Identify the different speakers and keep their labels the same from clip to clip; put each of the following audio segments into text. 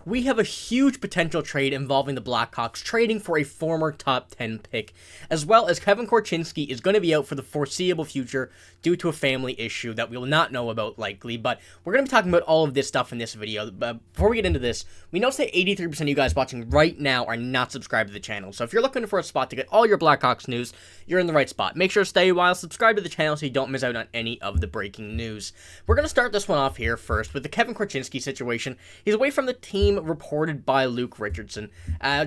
Speaker 1: we have a huge potential trade involving the Blackhawks trading for a former top 10 pick, as well as Kevin Korchinski is going to be out for the foreseeable future due to a family issue that we will not know about likely, but we're going to be talking about all of this stuff in this video. But before we get into this, we notice that 83% of you guys watching right now are not subscribed to the channel, so if you're looking for a spot to get all your Blackhawks news, you're in the right spot. Make sure to stay a while, subscribe to the channel so you don't miss out on any of the breaking news. We're going to start this one off here first with the Kevin Korchinski situation. He's away from the team, reported by Luke Richardson.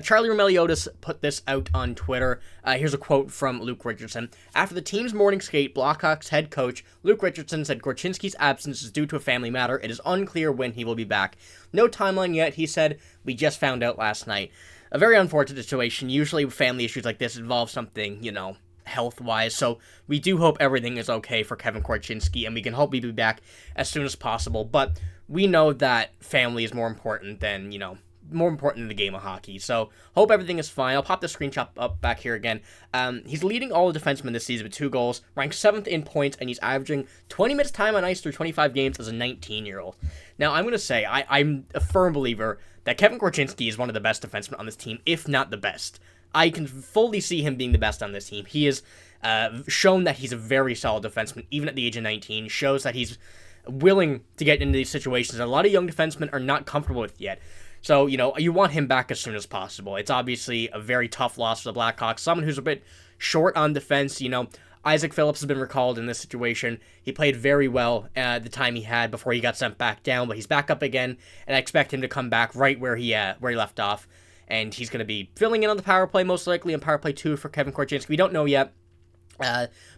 Speaker 1: Charlie Roumeliotis put this out on Twitter. Here's a quote from Luke Richardson. After the team's morning skate, Blackhawks head coach Luke Richardson said Korchinski's absence is due to a family matter. It is unclear when he will be back. No timeline yet, he said. We just found out last night. A very unfortunate situation. Usually family issues like this involve something, health-wise, so we do hope everything is okay for Kevin Korchinski, and we can hope he'll be back as soon as possible, but we know that family is more important than, more important than the game of hockey, so hope everything is fine. I'll pop the screenshot up back here again. He's leading all the defensemen this season with 2 goals, ranked 7th in points, and he's averaging 20 minutes time on ice through 25 games as a 19-year-old. Now, I'm going to say, I'm a firm believer that Kevin Korchinski is one of the best defensemen on this team, if not the best. I can fully see him being the best on this team. He has shown that he's a very solid defenseman, even at the age of 19, shows that he's willing to get into these situations that a lot of young defensemen are not comfortable with yet. So, you want him back as soon as possible. It's obviously a very tough loss for the Blackhawks, someone who's a bit short on defense. Isaac Phillips has been recalled in this situation. He played very well the time he had before he got sent back down, but he's back up again, and I expect him to come back right where he left off. And he's going to be filling in on the power play, most likely, on power play 2 for Kevin Korchinski. We don't know yet.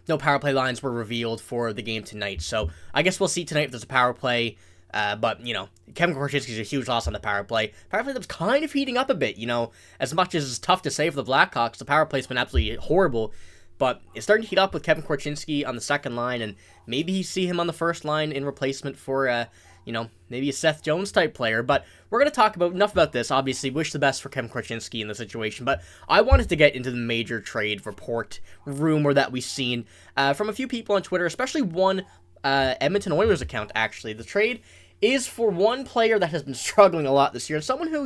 Speaker 1: No power play lines were revealed for the game tonight, so I guess we'll see tonight if there's a power play. But, Kevin Korchinski is a huge loss on the power play. Power play that's kind of heating up a bit, as much as it's tough to say for the Blackhawks, the power play's been absolutely horrible. But it's starting to heat up with Kevin Korchinski on the second line, and maybe you see him on the first line in replacement for, maybe a Seth Jones type player. But we're going to talk about enough about this. Obviously, wish the best for Kevin Korchinski in the situation. But I wanted to get into the major trade report rumor that we've seen from a few people on Twitter, especially one Edmonton Oilers account, actually. The trade is for one player that has been struggling a lot this year, and someone who,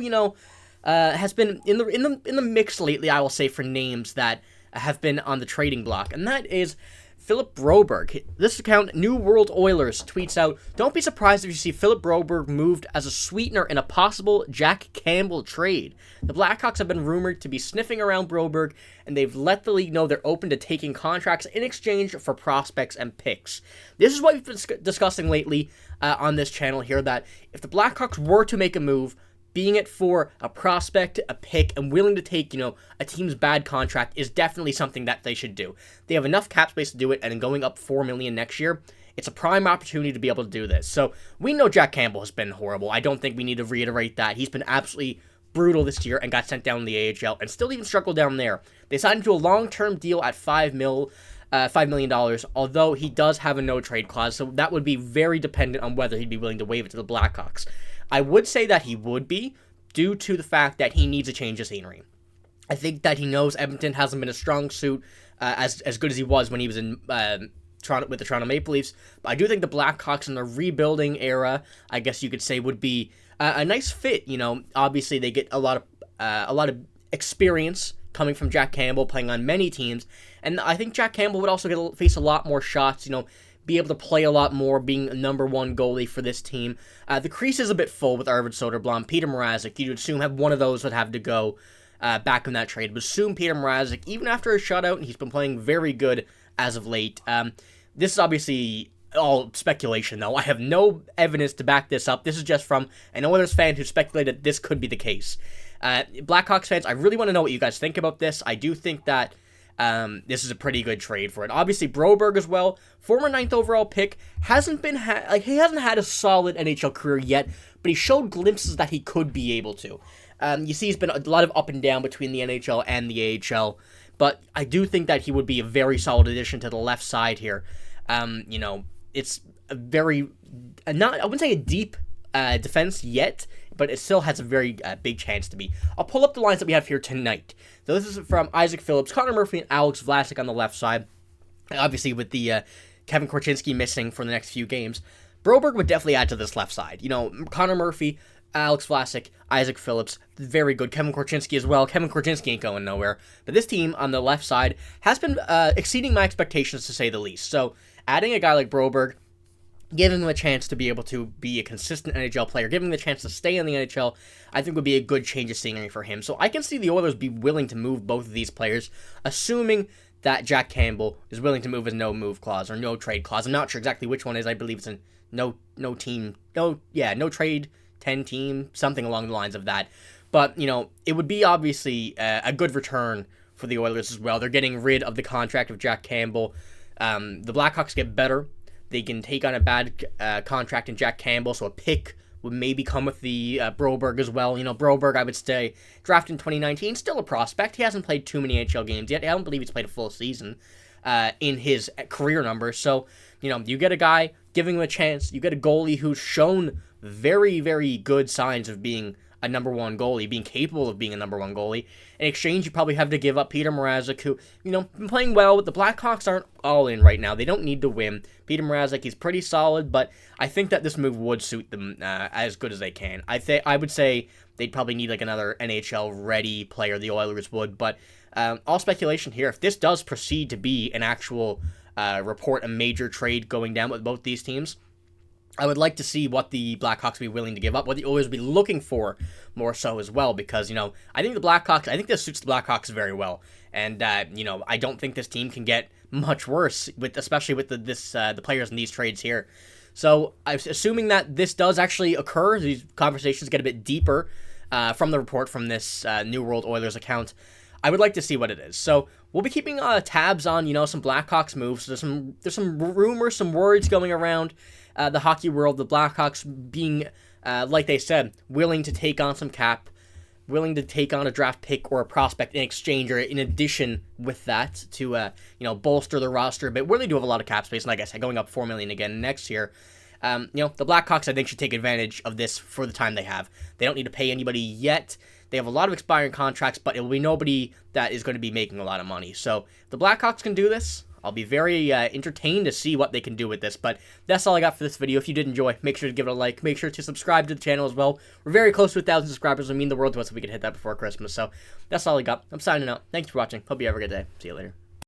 Speaker 1: has been in the mix lately, I will say, for names that have been on the trading block, and that is Phillip Broberg. This account, New World Oilers, tweets out, "Don't be surprised if you see Phillip Broberg moved as a sweetener in a possible Jack Campbell trade. The Blackhawks have been rumored to be sniffing around Broberg, and they've let the league know they're open to taking contracts in exchange for prospects and picks." This is what we've been discussing lately on this channel here, that if the Blackhawks were to make a move, being it for a prospect, a pick, and willing to take, a team's bad contract is definitely something that they should do. They have enough cap space to do it, and going up $4 million next year, it's a prime opportunity to be able to do this. So we know Jack Campbell has been horrible. I don't think we need to reiterate that. He's been absolutely brutal this year and got sent down in the AHL and still even struggled down there. They signed him to a long-term deal at $5 million, although he does have a no-trade clause, so that would be very dependent on whether he'd be willing to waive it to the Blackhawks. I would say that he would be, due to the fact that he needs a change of scenery. I think that he knows Edmonton hasn't been a strong suit as good as he was when he was in Toronto with the Toronto Maple Leafs. But I do think the Blackhawks in the rebuilding era, I guess you could say, would be a nice fit. Obviously they get a lot of experience coming from Jack Campbell, playing on many teams, and I think Jack Campbell would also face a lot more shots. Be able to play a lot more, being a number 1 goalie for this team. The crease is a bit full with Arvid Soderblom. Peter Mrazek, you'd assume one of those would have to go back in that trade. But assume Peter Mrazek, even after a shutout, and he's been playing very good as of late. This is obviously all speculation, though. I have no evidence to back this up. This is just from an Oilers fan who speculated this could be the case. Blackhawks fans, I really want to know what you guys think about this. I do think that this is a pretty good trade for it. Obviously, Broberg as well, former 9th overall pick, he hasn't had a solid NHL career yet, but he showed glimpses that he could be able to. You see, he's been a lot of up and down between the NHL and the AHL, but I do think that he would be a very solid addition to the left side here. It's a very, I wouldn't say a deep defense yet, but it still has a very big chance to be. I'll pull up the lines that we have here tonight. So this is from Isaac Phillips, Connor Murphy, and Alex Vlasic on the left side. Obviously, with the Kevin Korchinski missing for the next few games, Broberg would definitely add to this left side. Connor Murphy, Alex Vlasic, Isaac Phillips, very good. Kevin Korchinski as well. Kevin Korchinski ain't going nowhere. But this team on the left side has been exceeding my expectations, to say the least. So adding a guy like Broberg, giving him a chance to be able to be a consistent NHL player, giving him the chance to stay in the NHL, I think would be a good change of scenery for him. So I can see the Oilers be willing to move both of these players, assuming that Jack Campbell is willing to move his no-move clause or no trade clause. I'm not sure exactly which one is. I believe it's a no trade, 10 team, something along the lines of that. But, it would be obviously a good return for the Oilers as well. They're getting rid of the contract of Jack Campbell. The Blackhawks get better. They can take on a bad contract in Jack Campbell, so a pick would maybe come with the Broberg as well. Broberg, I would say, drafted in 2019, still a prospect. He hasn't played too many NHL games yet. I don't believe he's played a full season in his career numbers. So, you get a guy, giving him a chance. You get a goalie who's shown very, very good signs of being a number one goalie, being capable of being a number one goalie. In exchange, you probably have to give up Peter Mrazek, who, been playing well, but the Blackhawks aren't all in right now. They don't need to win. Peter Mrazek, he's pretty solid, but I think that this move would suit them as good as they can. I would say they'd probably need like another NHL-ready player, the Oilers would, but all speculation here. If this does proceed to be an actual report, a major trade going down with both these teams, I would like to see what the Blackhawks be willing to give up, what the Oilers be looking for more so as well, because, I think this suits the Blackhawks very well, and, I don't think this team can get much worse, especially with the players in these trades here. So, assuming that this does actually occur, these conversations get a bit deeper from the report from this New World Oilers account, I would like to see what it is. So, we'll be keeping tabs on, some Blackhawks moves. There's some rumors, some words going around the hockey world, the Blackhawks being, like they said, willing to take on some cap, willing to take on a draft pick or a prospect in exchange or in addition with that to, bolster the roster a bit. Where they do have a lot of cap space, and like I said, going up $4 million again next year. The Blackhawks, I think, should take advantage of this for the time they have. They don't need to pay anybody yet. They have a lot of expiring contracts, but it will be nobody that is going to be making a lot of money. So if the Blackhawks can do this, I'll be very entertained to see what they can do with this. But that's all I got for this video. If you did enjoy, make sure to give it a like. Make sure to subscribe to the channel as well. We're very close to 1,000 subscribers. It would mean the world to us if we could hit that before Christmas. So that's all I got. I'm signing out. Thanks for watching. Hope you have a good day. See you later.